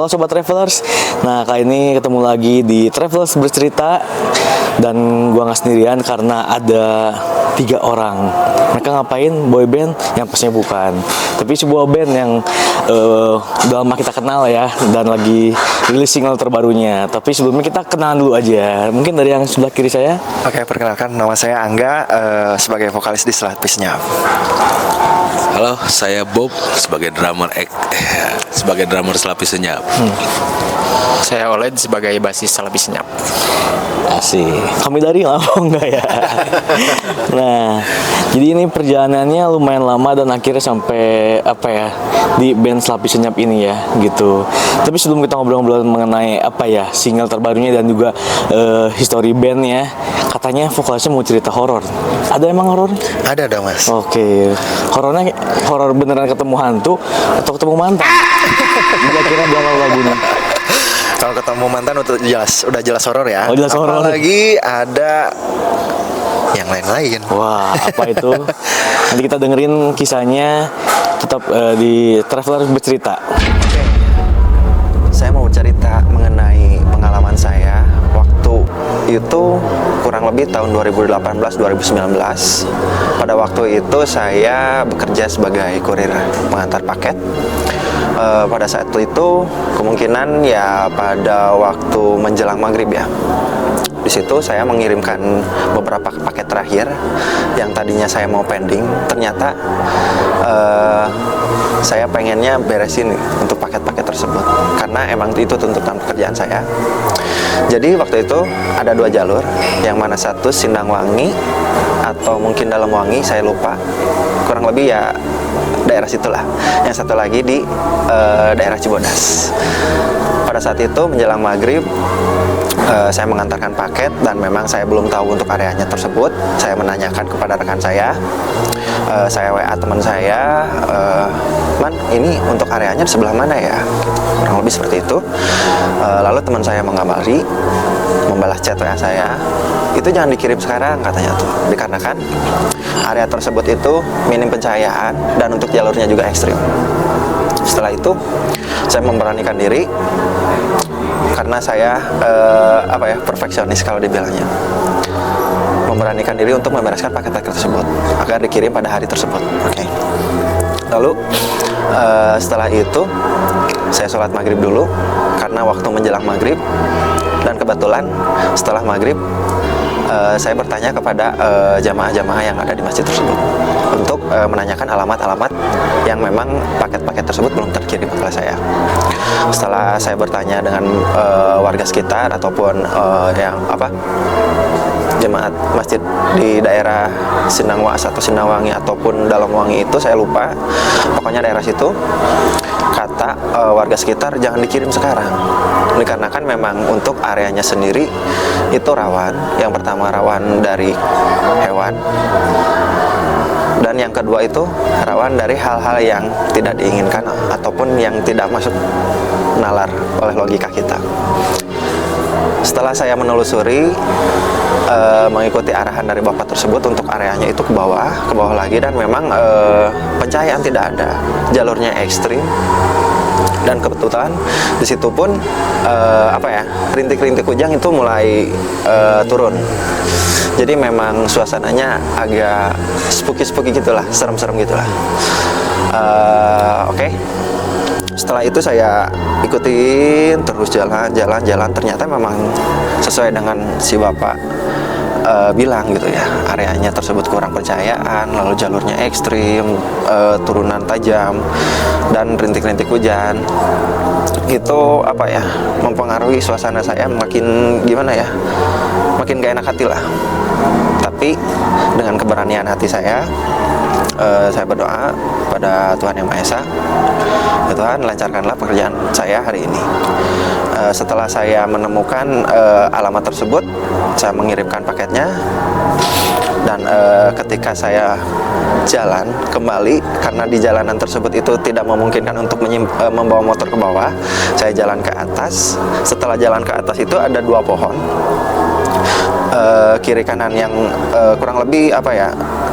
Halo Sobat Travelers. Nah, kali ini ketemu lagi di Travelers Bercerita. Dan gua nggak sendirian karena ada 3 orang. Mereka ngapain? Boy band? Yang pastinya bukan. Tapi sebuah band yang udah lama kita kenal ya. Dan lagi rilis single terbarunya. Tapi sebelumnya kita kenalan dulu aja. Mungkin dari yang sebelah kiri saya. Oke, perkenalkan, nama saya Angga, sebagai vokalis di Selapisnya. Halo, saya Bob sebagai drummer Selapis Senyap. Saya Oled sebagai basis Selapis Senyap. Asik. Kami dari lama enggak ya? Nah, jadi ini perjalanannya lumayan lama dan akhirnya sampai di band Selapis Senyap ini ya, gitu. Tapi sebelum kita ngobrol-ngobrol mengenai single terbarunya dan juga history bandnya, katanya vokalisnya mau cerita horor. Ada emang horor? Ada dong, Mas. Oke. Horornya horor beneran ketemu hantu atau ketemu mantan? Kira-kira di awal lagunya. Kalau ketemu mantan udah jelas horor ya. Oh, jelas horor. Apalagi ada yang lain-lain. Wah, apa itu? Nanti kita dengerin kisahnya tetap di Traveler Bercerita. Oke. Saya mau bercerita mengenai pengalaman saya waktu itu kurang lebih tahun 2018-2019. Pada waktu itu saya bekerja sebagai kurir pengantar paket. Pada saat itu kemungkinan ya pada waktu menjelang maghrib ya. Di situ saya mengirimkan beberapa paket terakhir yang tadinya saya mau pending. Ternyata saya pengennya beresin untuk paket-paket tersebut karena emang itu tuntutan pekerjaan saya. Jadi waktu itu ada 2 jalur, yang mana satu Sindangwangi atau mungkin Dalamwangi, saya lupa. Kurang lebih ya daerah situlah. Yang satu lagi di daerah Cibodas. Pada saat itu menjelang maghrib, saya mengantarkan paket dan memang saya belum tahu untuk areanya tersebut. Saya menanyakan kepada rekan saya WA teman saya, "Man, ini untuk areanya di sebelah mana ya?" Kurang lebih seperti itu. Lalu teman saya mengabari, membalas chat WA saya, "Itu jangan dikirim sekarang," katanya tuh, dikarenakan area tersebut itu minim pencahayaan dan untuk jalurnya juga ekstrim. Setelah itu saya memberanikan diri karena saya perfeksionis kalau dibilangnya. Memberanikan diri untuk membereskan paket-paket tersebut agar dikirim pada hari tersebut. Oke. Lalu setelah itu saya sholat maghrib dulu karena waktu menjelang maghrib, dan kebetulan setelah maghrib saya bertanya kepada jamaah-jamaah yang ada di masjid tersebut untuk menanyakan alamat-alamat yang memang paket-paket tersebut belum terkirim oleh saya. Setelah saya bertanya dengan warga sekitar ataupun jemaat masjid di daerah Sindangwas atau Sindangwangi ataupun Dalamwangi itu saya lupa, pokoknya daerah situ, kata warga sekitar jangan dikirim sekarang dikarenakan memang untuk areanya sendiri itu rawan. Yang pertama rawan dari hewan, dan yang kedua itu rawan dari hal-hal yang tidak diinginkan ataupun yang tidak masuk nalar oleh logika kita. Setelah saya menelusuri, mengikuti arahan dari bapak tersebut untuk areanya itu ke bawah lagi, dan memang pencahayaan tidak ada, jalurnya ekstrim, dan kebetulan di situ pun rintik-rintik hujan itu mulai turun. Jadi memang suasananya agak spooky gitulah, serem-serem gitulah. Oke. Setelah itu saya ikutin terus jalan. Ternyata memang sesuai dengan si bapak bilang gitu ya, areanya tersebut kurang pencahayaan, lalu jalurnya ekstrim, turunan tajam, dan rintik-rintik hujan. Itu mempengaruhi suasana saya makin makin gak enak hati lah. Tapi dengan keberanian hati saya berdoa pada Tuhan Yang Maha Esa, ya Tuhan, lancarkanlah pekerjaan saya hari ini. Setelah saya menemukan alamat tersebut, saya mengirimkan paketnya, dan ketika saya jalan kembali, karena di jalanan tersebut itu tidak memungkinkan untuk membawa motor ke bawah, saya jalan ke atas. Setelah jalan ke atas itu ada 2 pohon kiri kanan yang kurang lebih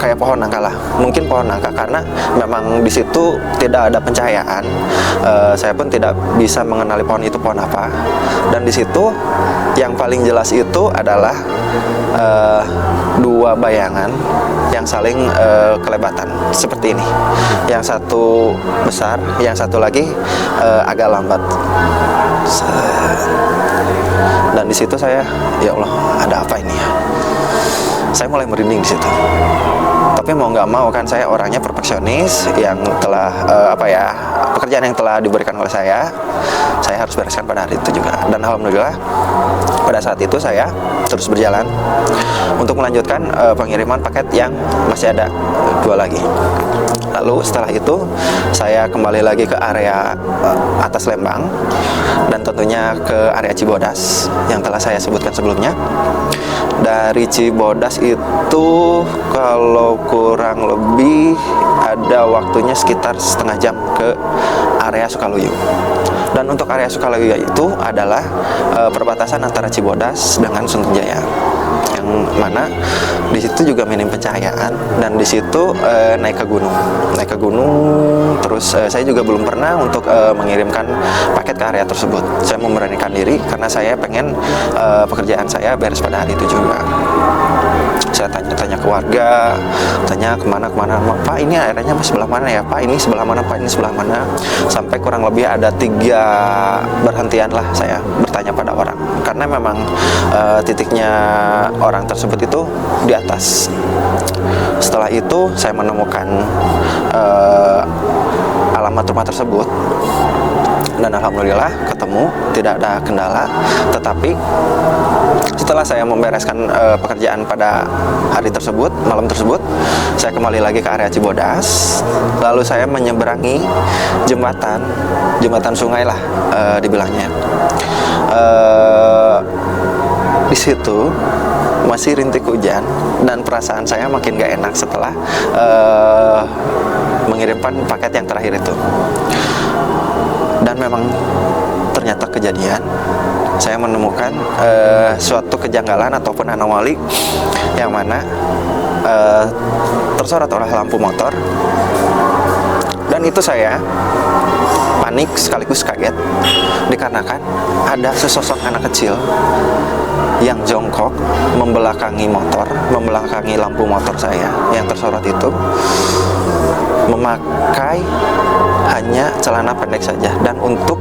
kayak pohon nangka lah, mungkin pohon nangka karena memang di situ tidak ada pencahayaan. Saya pun tidak bisa mengenali pohon itu pohon apa. Dan di situ yang paling jelas itu adalah dua bayangan yang saling kelebatan seperti ini. Yang satu besar, yang satu lagi agak lambat. Dan di situ saya, ya Allah, ada apa ini ya? Saya mulai merinding di situ. Tapi mau nggak mau kan saya orangnya perfeksionis yang telah pekerjaan yang telah diberikan oleh saya harus bereskan pada hari itu juga. Dan alhamdulillah pada saat itu saya terus berjalan untuk melanjutkan pengiriman paket yang masih ada 2 lagi. Lalu setelah itu saya kembali lagi ke area atas Lembang dan tentunya ke area Cibodas yang telah saya sebutkan sebelumnya. Dari Cibodas itu kalau kurang lebih ada waktunya sekitar setengah jam ke area Sukaluyu. Dan untuk area Sukaluyu itu adalah perbatasan antara Cibodas dengan Sunterjaya, yang mana di situ juga minim pencahayaan dan di situ naik ke gunung terus saya juga belum pernah untuk mengirimkan paket ke area tersebut. Saya memberanikan diri karena saya pengen pekerjaan saya beres pada hari itu juga. Saya tanya-tanya ke warga, tanya kemana, Pak ini areanya sebelah mana ya, Pak ini sebelah mana, Pak ini sebelah mana, sampai kurang lebih ada 3 berhentian lah saya bertanya pada orang, karena memang titiknya orang tersebut itu di atas. Setelah itu saya menemukan alamat rumah tersebut dan alhamdulillah ketemu, tidak ada kendala. Tetapi setelah saya membereskan pekerjaan pada hari tersebut, malam tersebut, saya kembali lagi ke area Cibodas. Lalu saya menyeberangi jembatan sungai lah dibilangnya. Di situ masih rintik hujan dan perasaan saya makin gak enak setelah mengirimkan paket yang terakhir itu. Dan memang ternyata kejadian, saya menemukan suatu kejanggalan ataupun anomali yang mana tersorot oleh lampu motor. Dan itu saya panik sekaligus kaget dikarenakan ada sesosok anak kecil yang jongkok membelakangi lampu motor saya yang tersorot itu, memakai hanya celana pendek saja. Dan untuk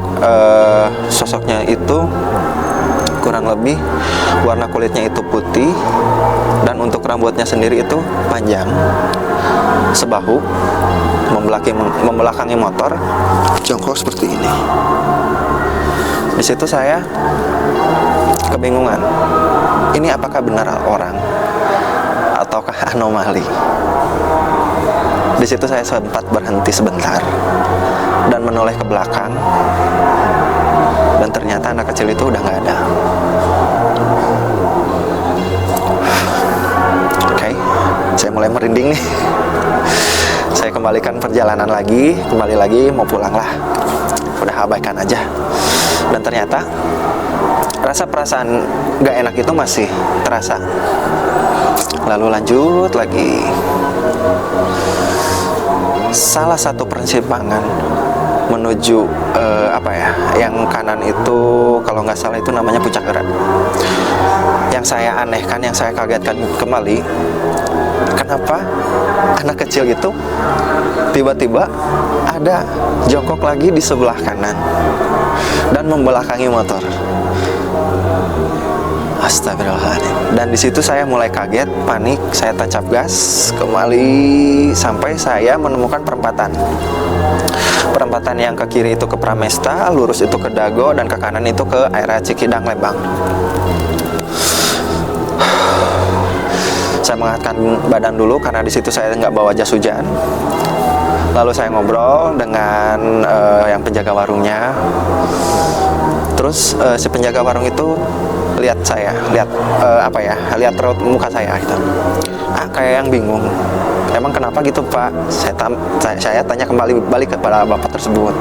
sosoknya itu kurang lebih warna kulitnya itu putih, dan untuk rambutnya sendiri itu panjang sebahu, membelakangi motor, jongkok seperti ini. Di situ saya kebingungan, ini apakah benar orang ataukah anomali? Di situ saya sempat berhenti sebentar dan menoleh ke belakang, dan ternyata anak kecil itu udah nggak ada. Oke, saya mulai merinding nih. Saya kembalikan perjalanan lagi, kembali lagi mau pulang lah. Udah abaikan aja. Dan ternyata rasa perasaan nggak enak itu masih terasa. Lalu lanjut lagi. Salah satu persimpangan menuju yang kanan itu kalau nggak salah itu namanya Puncak Gerak. Yang saya anehkan, yang saya kagetkan kembali, kenapa anak kecil itu tiba-tiba ada jongkok lagi di sebelah kanan dan membelakangi motor. Astagfirullahaladzim. Dan di situ saya mulai kaget, panik, saya tancap gas kembali sampai saya menemukan perempatan. Perempatan yang ke kiri itu ke Pramesta, lurus itu ke Dago, dan ke kanan itu ke area Cikidang Lembang. Saya mengangkat badan dulu karena di situ saya nggak bawa jas hujan. Lalu saya ngobrol dengan yang penjaga warungnya. Terus si penjaga warung itu lihat raut muka saya gitu. Kayak yang bingung. Emang kenapa gitu, Pak? Saya tanya kembali balik kepada bapak tersebut.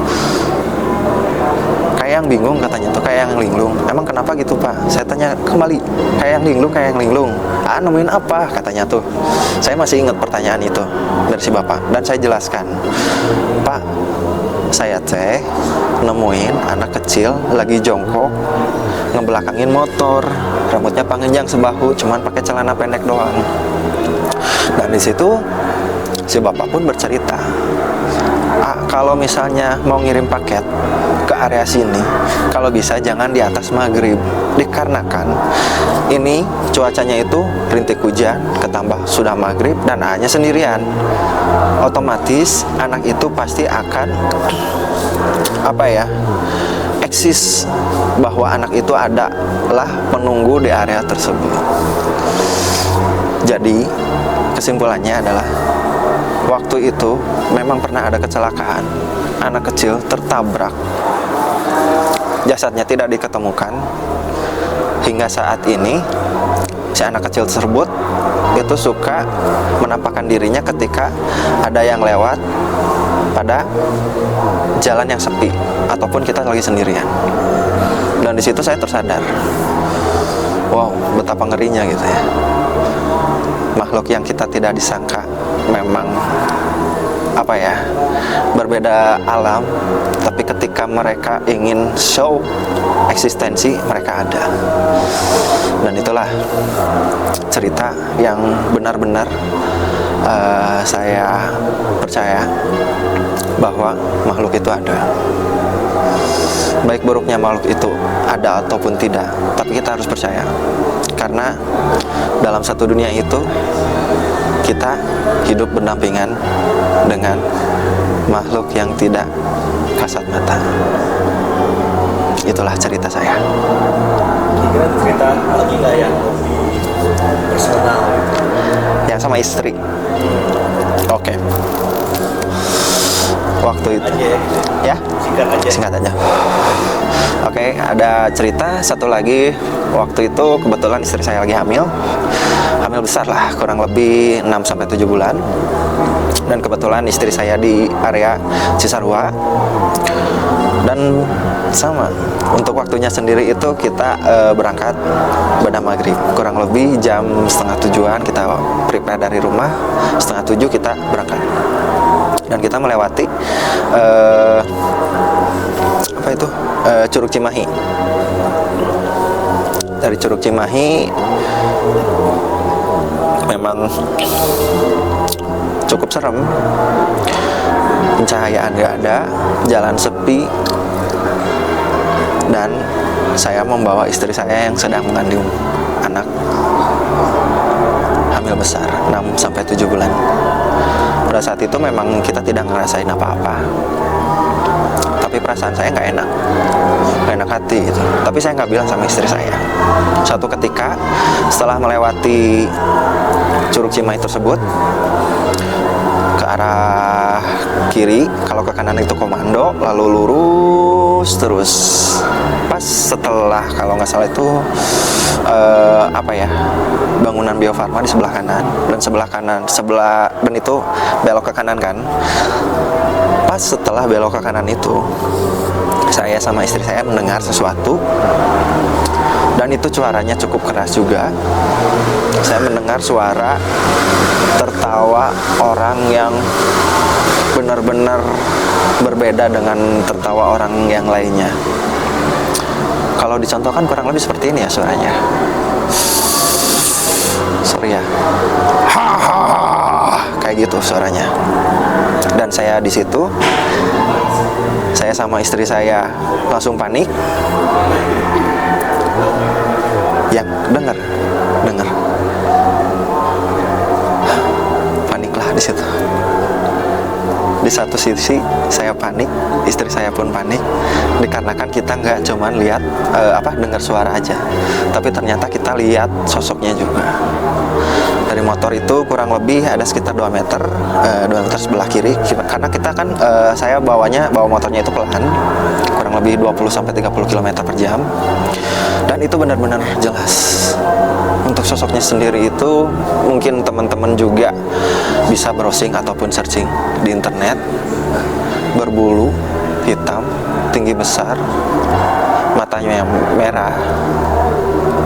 Kayak yang bingung katanya tuh, kayak yang linglung. Emang kenapa gitu Pak? Saya tanya kembali, kayak yang linglung, kayak yang linglung. Ah, nemuin apa? Katanya tuh. Saya masih ingat pertanyaan itu dari si bapak. Dan saya jelaskan, Pak, saya teh nemuin anak kecil lagi jongkok ngebelakangin motor, rambutnya panjang sebahu, cuman pakai celana pendek doang. Dan di situ si bapak pun bercerita, kalau misalnya mau ngirim paket ke area sini, kalau bisa jangan di atas maghrib, dikarenakan ini cuacanya itu rintik hujan, ketambah sudah maghrib dan hanya sendirian. Otomatis anak itu pasti akan eksis bahwa anak itu adalah penunggu di area tersebut. Jadi kesimpulannya adalah waktu itu memang pernah ada kecelakaan, anak kecil tertabrak, jasadnya tidak diketemukan. Hingga saat ini si anak kecil tersebut itu suka menampakkan dirinya ketika ada yang lewat pada jalan yang sepi ataupun kita lagi sendirian. Dan di situ saya tersadar, wow, betapa ngerinya gitu ya. Makhluk yang kita tidak disangka memang berbeda alam, tapi ketika mereka ingin show eksistensi, mereka ada. Dan itulah cerita yang benar-benar saya percaya bahwa makhluk itu ada. Baik buruknya makhluk itu ada ataupun tidak, tapi kita harus percaya, karena dalam satu dunia itu kita hidup berdampingan dengan makhluk yang tidak kasat mata. Itulah cerita saya. Kira cerita lagi nggak yang lebih personal? Yang sama istri. Oke. Waktu itu. Ya? Singkat aja. Oke, ada cerita satu lagi. Waktu itu kebetulan istri saya lagi hamil besar lah, kurang lebih 6-7 bulan. Dan kebetulan istri saya di area Cisarua. Dan sama, untuk waktunya sendiri itu kita berangkat pada maghrib, kurang lebih jam 6:30 kita prepare dari rumah, 6:30 kita berangkat. Dan kita melewati Curug Cimahi. Dari Curug Cimahi memang cukup serem, pencahayaan gak ada, jalan sepi, dan saya membawa istri saya yang sedang mengandung anak hamil besar 6-7 bulan. Pada saat itu memang kita tidak ngerasain apa-apa, tapi perasaan saya nggak enak hati gitu. Tapi saya nggak bilang sama istri saya. Suatu ketika setelah melewati Curug Cimahi tersebut, ke arah kiri, kalau ke kanan itu komando, lalu lurus terus. Pas setelah, kalau nggak salah itu bangunan Bio Farma di sebelah kanan, dan itu belok ke kanan kan. Pas setelah belok ke kanan itu, saya sama istri saya mendengar sesuatu, dan itu suaranya cukup keras juga. Saya mendengar suara tertawa orang yang benar-benar berbeda dengan tertawa orang yang lainnya. Kalau dicontohkan kurang lebih seperti ini ya suaranya. Sorry ya. Kayak gitu suaranya. Dan saya di situ, saya sama istri saya langsung panik. Yang dengar. Paniklah di situ. Di satu sisi saya panik, istri saya pun panik, dikarenakan kita nggak cuman lihat dengar suara aja, tapi ternyata kita lihat sosoknya juga. Dari motor itu kurang lebih ada sekitar 2 meter sebelah kiri, karena kita kan saya bawa motornya itu pelan, kurang lebih 20-30 km per jam, dan itu benar-benar jelas. Untuk sosoknya sendiri itu mungkin teman-teman juga bisa browsing ataupun searching di internet. Berbulu hitam, tinggi tinggi besar, matanya yang merah,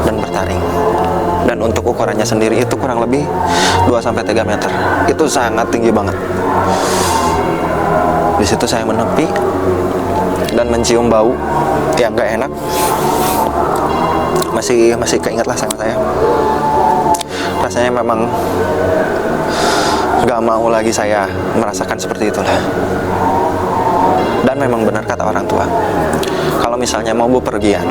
dan bertaring. Dan untuk ukurannya sendiri itu kurang lebih 2-3 meter. Itu sangat tinggi banget. Di situ saya menepi dan mencium bau yang gak enak. Masih keingetlah sama saya. Rasanya memang gak mau lagi saya merasakan seperti itulah. Dan memang benar kata orang tua, kalau misalnya mau bepergian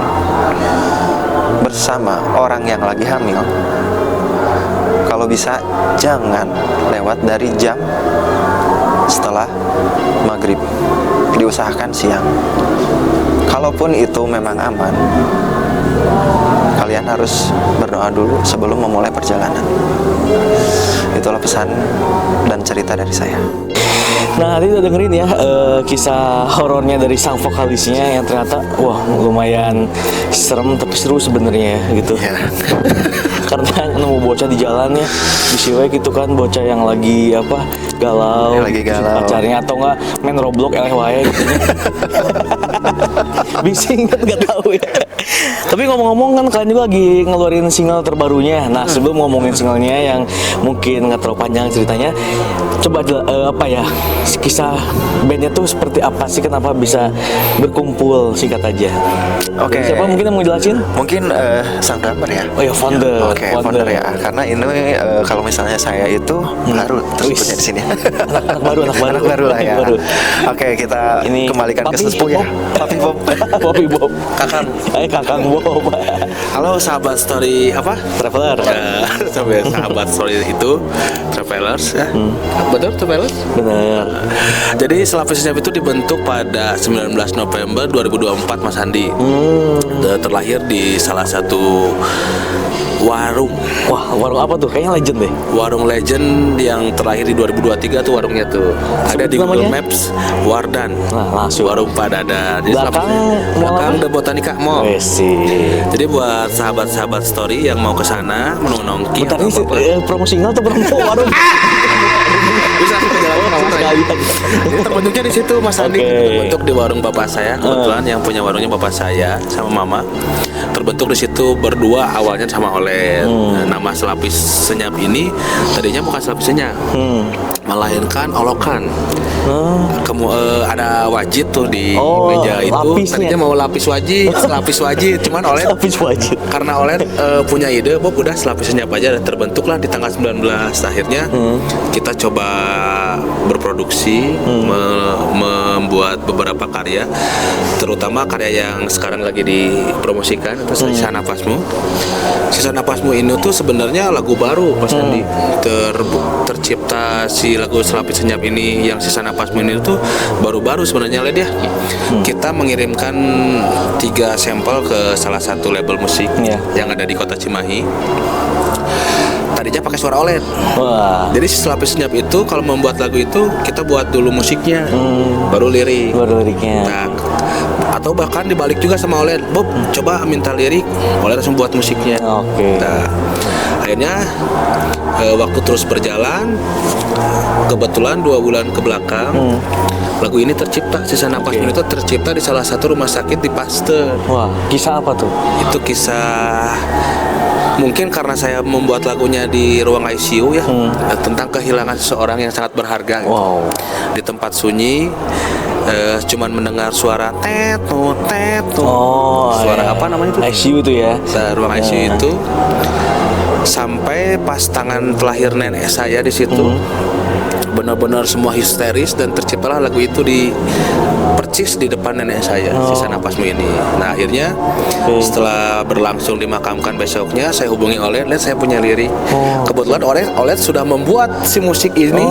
bersama orang yang lagi hamil, kalau bisa jangan lewat dari jam setelah maghrib, diusahakan siang. Kalaupun itu memang aman, kalian harus berdoa dulu sebelum memulai perjalanan. Itulah pesan dan cerita dari saya. Nah, tadi udah dengerin ya kisah horornya dari sang vokalisnya yang ternyata wah lumayan serem tapi seru sebenarnya gitu. Karena nemu bocah di jalan ya, bisiwe gitu kan, bocah yang lagi apa galau, Yang lagi galau. pacarnya atau enggak main Roblox eleh wae gitu. Bising kan nggak tahu ya. Tapi ngomong-ngomong kan kalian juga lagi ngeluarin single terbarunya. Nah sebelum ngomongin singlenya yang mungkin nggak terlalu panjang ceritanya, coba apa ya kisah bandnya tuh seperti apa sih, kenapa bisa berkumpul, singkat aja. Oke. Siapa mungkin yang mau jelasin? Mungkin sang drummer ya. Oh ya founder. Oke, founder ya. Karena ini kalau misalnya saya itu baru tersebutnya di sini. Anak baru. Anak baru lah ya. Baru. Oke, kita Ini kembalikan ke Papi sesepuh ya. Bob. Papi Bob. Papi Bob. Kakang. Kakang Bob. Halo sahabat story apa? Traveler. Sahabat story itu Travelers ya. Betul Travelers? Bener. Jadi Selapis Senyap itu dibentuk pada 19 November 2024 Mas Andi. Terlahir di salah satu warung. Wah, warung apa tuh? Kayaknya legend deh. Warung legend yang terlahir di 2023 tuh warungnya tuh. Ada di Google namanya? Maps Wardan. Nah, langsung. Warung Padada di Belakang mall belakang apa? The Botanica Mall. Wes sih. Jadi buat sahabat-sahabat story yang mau ke sana nongki Bentar atau ini apa-apa, promo single atau promo warung? bisa langsung ke jalan Sama sekalian. Ini terbentuknya di situ Mas Andi. Oke. Terbentuk di warung bapak saya. Kebetulan yang punya warungnya bapak saya sama mama. Terbentuk di situ berdua awalnya sama oleh nama Selapis Senyap ini tadinya bukan Selapis Senyap. Melainkan olokan. Ada wajit tuh di Oh, meja itu. lapisnya. Tadinya mau lapis wajit, lapis wajit. Cuman oleh Lapis wajib. karena Olen punya ide, Bob udah Selapis Senyap aja. Terbentuklah di tanggal 19. Akhirnya kita coba berproduksi, membuat beberapa karya, terutama karya yang sekarang lagi dipromosikan, itu Sisa Napasmu. Sisa Napasmu ini tuh sebenarnya lagu baru Mas Andi. Tercipta si lagu Selapis Senyap ini yang Sisa Napasmu ini tuh baru-baru sebenarnya Led ya. Kita mengirimkan 3 sampel ke salah satu label musik Iya. yang ada di kota Cimahi. Tadinya pakai suara OLED. Wah. Jadi si Selapis Senyap itu kalau membuat lagu itu kita buat dulu musiknya, baru lirik. Baru liriknya. Nah, atau bahkan dibalik juga sama OLED. Bob, coba minta lirik, OLED langsung buat musiknya. Oke. Nah, akhirnya waktu terus berjalan, kebetulan 2 bulan ke belakang, lagu ini tercipta. Sisa Napasmu itu tercipta di salah satu rumah sakit di Pasteur. Wah, kisah apa tuh? Itu kisah, mungkin karena saya membuat lagunya di ruang ICU ya, tentang kehilangan seseorang yang sangat berharga gitu. Wow. Di tempat sunyi, cuman mendengar suara tetu. Suara iya. apa namanya itu? ICU itu ya. Ruang ICU itu, sampai pas tangan terakhir nenek saya di situ, benar-benar semua histeris dan terciptalah lagu itu di percis di depan nenek saya, Sisa Napasmu ini. Nah akhirnya setelah berlangsung dimakamkan besoknya, saya hubungi Oled, saya punya lirik. Kebetulan Oled sudah membuat si musik ini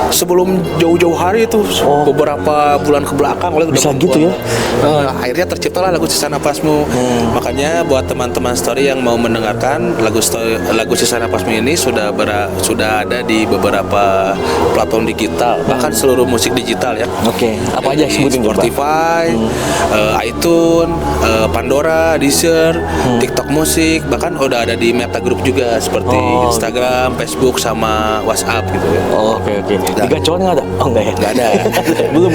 sebelum jauh-jauh hari itu, beberapa bulan ke belakang Oled Bisa udah gitu membuat. Akhirnya terciptalah lagu Sisa Napasmu. Makanya buat teman-teman story yang mau mendengarkan lagu Sisa Napasmu ini sudah ada di beberapa platform digital, bahkan seluruh musik digital ya. Oke, apa aja sebutin coba? Spotify, iTunes, Pandora, Deezer, TikTok Musik, bahkan udah ada di Meta Group juga seperti Oh. Instagram, Facebook sama WhatsApp gitu ya. Oh, oke. Di Gacuan nggak ada? Oh, enggak ya? Nggak ada. belum.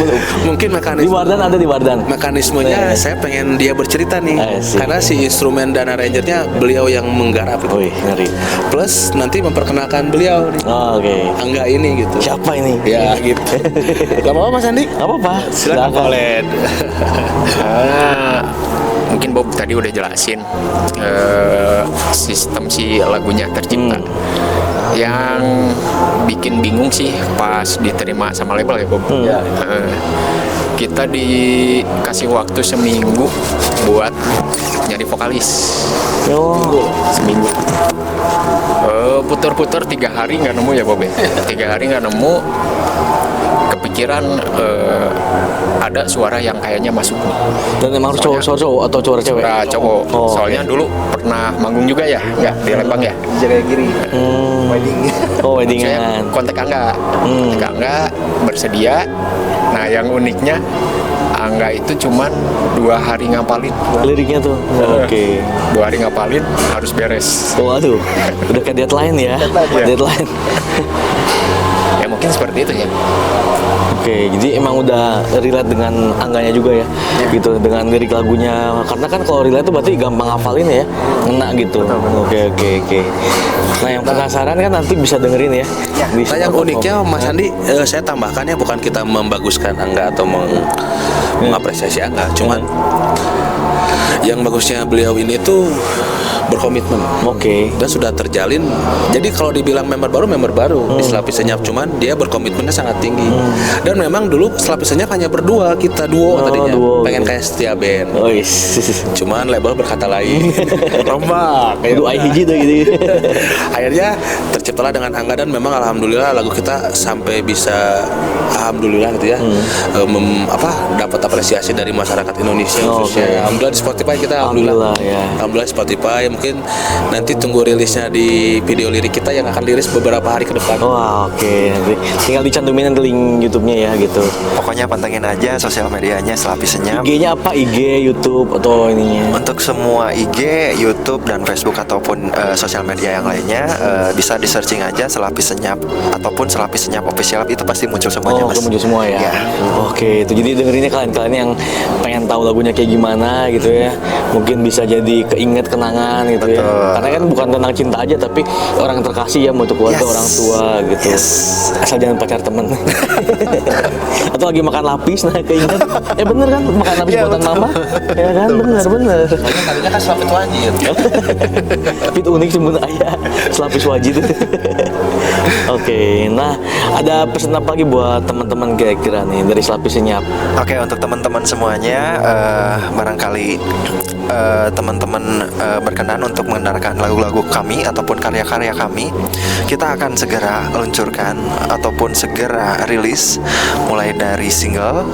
Mungkin Di mekanisme Wardan ada di Wardan. mekanismenya saya pengen dia bercerita nih, Asik. karena si instrumen dan arrangernya beliau yang menggarap gitu. Wih, ngeri. Plus nanti memperkenalkan beliau nih, Oh, oke. Angga ini gitu. Siapa ini? Ya gitu. Gak apa-apa Mas Andi? Gak apa-apa. Silakan Pak Oled. Mungkin Bob tadi udah jelasin sistem si lagunya tercipta. Yang bikin bingung sih pas diterima sama label ya Bob. Kita dikasih waktu seminggu buat nyari vokalis. Oh, Seminggu. Puter-puter 3 hari nggak nemu ya Bob ya. 3 hari nggak nemu. Kepikiran ada suara yang kayaknya masuk nih. dan emang harus cowok atau cowok cewek? Suara cowok. Oh, Soalnya dulu pernah manggung juga ya, nggak di Lembang ya. Jagagiri. Wedding. Oh, Saya weddingan. kontak Angga. Kontak Angga bersedia. Nah, yang uniknya Angga itu cuman 2 hari ngapalin. Liriknya tuh. Oke. 2 hari ngapalin harus beres. Waduh, udah kayak deadline ya. Deadline. Ya mungkin seperti itu ya. Oke, jadi emang udah relate dengan Angganya juga ya, gitu, dengan lirik lagunya. Karena kan kalau relate tuh berarti gampang hafalin ya, ngena gitu. Oke. Nah, yang penasaran kan nanti bisa dengerin ya. Di Nah, yang Spotify. uniknya Mas Andi, saya tambahkan ya, bukan kita membaguskan Angga atau mengapresiasi Angga, cuman yang bagusnya beliau ini tuh berkomitmen. Oke. Dan sudah terjalin. Jadi kalau dibilang member baru di Selapis Senyap, cuman dia berkomitmennya sangat tinggi. Dan memang dulu Selapis Senyap hanya berdua, kita duo tadinya, duo, pengen gitu. kayak Setia Band. Oh, yes. Cuman label berkata lain. Rombak. Aduh, hiji tuh gitu. Akhirnya terciptalah dengan Angga, dan memang alhamdulillah lagu kita sampai bisa, alhamdulillah gitu ya, dapat apresiasi dari masyarakat Indonesia Oh, khususnya. oke. Alhamdulillah di Spotify kita Alhamdulillah, ya. Alhamdulillah Spotify. Mungkin nanti tunggu rilisnya di video lirik kita yang akan rilis beberapa hari ke depan. Wah, oke. Nanti tinggal dicantumin nanti link YouTube-nya ya, gitu. Pokoknya pantengin aja sosial medianya Selapis Senyap. IG-nya apa? IG, YouTube, atau ininya? Untuk semua IG, YouTube, dan Facebook ataupun sosial media yang lainnya bisa di searching aja Selapis Senyap ataupun Selapis Senyap Official, itu pasti muncul semuanya, Oh, Mas. muncul semua ya. Ya. Oke, itu jadi dengerinnya kalian yang pengen tahu lagunya kayak gimana gitu ya. Mungkin bisa jadi keinget kenangan gitu ya. Betul. Karena kan bukan tentang cinta aja, tapi orang terkasih ya, untuk keluarga, Yes. orang tua gitu. Yes. Asal jangan pacar temen. Atau lagi makan lapis, nah keinget. Bener kan, makan lapis Ya, buatan betul. mama. Ya kan, bener. Tadinya kan Selapis wajib. Tapi itu unik sebenarnya ayah selapis wajib. Oke, nah ada pesan apa lagi buat teman-teman kira-kira nih dari Selapis Senyap? Oke, untuk teman-teman semuanya, barangkali teman-teman berkenan untuk mendengarkan lagu-lagu kami ataupun karya-karya kami, kita akan segera luncurkan ataupun segera rilis, mulai dari single,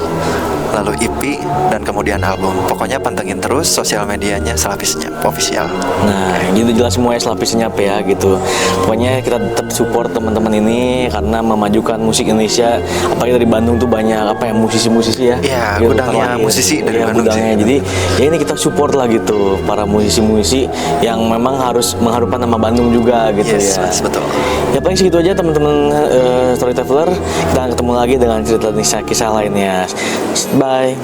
lalu EP, dan kemudian album. Pokoknya pantengin terus sosial medianya Selapis Senyap Official. Nah, gitu jelas semuanya Selapis Senyap ya gitu. Pokoknya kita tetap support teman-teman ini karena memajukan musik Indonesia. Apalagi dari Bandung tuh banyak musisi-musisi ya. Iya, Gitu, gudangnya terlahir. musisi dari Iya, Bandung gudangnya. sih. Jadi ya ini kita support lah gitu para musisi-musisi yang memang harus mengharumkan nama Bandung juga gitu Yes, ya. Mas, betul. Ya paling segitu aja teman-teman Story Traveler. Kita akan ketemu lagi dengan cerita kisah-kisah lainnya. Bye.